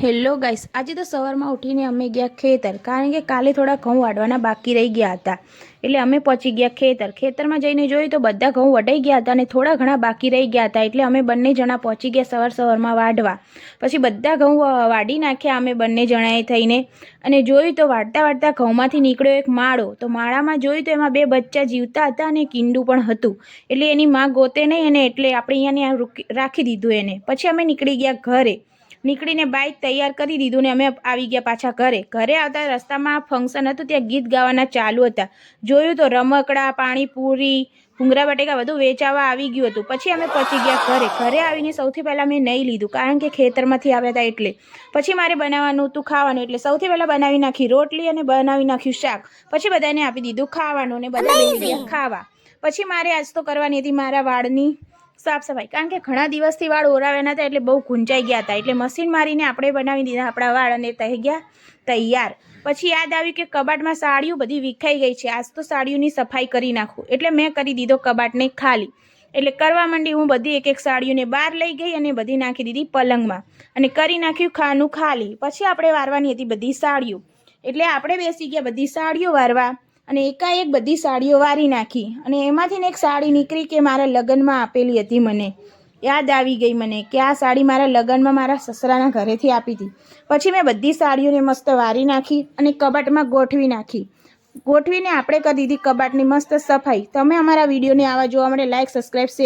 Hello guys, આજે તો સવારમાં ઉઠીને અમે ગયા ખેતર, કારણ કે કાલે થોડા ઘઉં વાઢવાના બાકી રહી ગયા હતા. એટલે અમે પહોંચી ગયા ખેતરમાં જઈને જોયું તો બધા ઘઉં વઢાઈ ગયા હતા અને થોડા ઘણા બાકી રહી ગયા હતા. એટલે અમે બંને જણા પહોંચી ગયા સવારમાં વાઢવા. પછી બધા ઘઉં વાઢી નાખ્યા અમે બંને જણાએ થઈને, અને જોયું તો વાઢતા ઘઉંમાંથી નીકળ્યો એક માળો. તો માળામાં જોયું તો એમાં બે બચ્ચા જીવતા હતા અને કીંડું પણ હતું. એટલે એની માં ગોતે નહીં, અને એટલે આપણે અહીંયા રાખી દીધું એને. પછી અમે નીકળી ગયા ઘરે. નીકળીને બાઇક તૈયાર કરી દીધું ને અમે આવી ગયા પાછા ઘરે આવતા રસ્તામાં ફંક્શન હતું, ત્યાં ગીત ગાવાના ચાલુ હતા. જોયું તો રમકડા, પાણીપુરી, ભૂંગળા બટેકા બધું વેચાવા આવી ગયું હતું. પછી અમે પહોંચી ગયા ઘરે આવીને સૌથી પહેલાં મેં નહીં લીધું, કારણ કે ખેતરમાંથી આવ્યા હતા એટલે. પછી મારે બનાવવાનું હતું ખાવાનું, એટલે સૌથી પહેલાં બનાવી નાખી રોટલી અને બનાવી નાખ્યું શાક. પછી બધાને આપી દીધું ખાવાનું ને બધા બેસી ગયા ખાવા. પછી મારે આજ તો કરવાની હતી મારા વાળની સાફ સફાઈ, કારણ કે ઘણા દિવસથી વાળ ઓરાવ્યા હતા એટલે બહુ ગુંજાઈ ગયા હતા. એટલે મશીન મારીને આપણે બનાવી દીધા આપણા વાળ અને થઈ ગયા તૈયાર. પછી યાદ આવ્યું કે કબાટમાં સાડીઓ બધી વિખાઈ ગઈ છે, આજ તો સાડીઓની સફાઈ કરી નાખું. એટલે મેં કરી દીધો કબાટને ખાલી. એટલે કરવા માંડી હું બધી એક સાડીઓને બહાર લઈ ગઈ અને બધી નાખી દીધી પલંગમાં અને કરી નાખ્યું ખાનું ખાલી. પછી આપણે વારવાની હતી બધી સાડીઓ, એટલે આપણે બેસી ગયા બધી સાડીઓ વારવા અને એકાએક બધી સાડીઓ વારી નાખી. અને એમાંથી એક સાડી નીકળી કે મારા લગ્નમાં આપેલી હતી. મને યાદ આવી ગઈ મને કે આ સાડી મારા લગ્નમાં મારા સસરાના ઘરેથી આપી હતી. પછી મેં બધી સાડીઓને મસ્ત વારી નાખી અને કબાટમાં ગોઠવી નાખી. ગોઠવીને આપણે કરી દીધી કબાટની મસ્ત સફાઈ. તમે અમારા વિડીયોને આવા જોવા માટે લાઈક, સબસ્ક્રાઈબ, શેર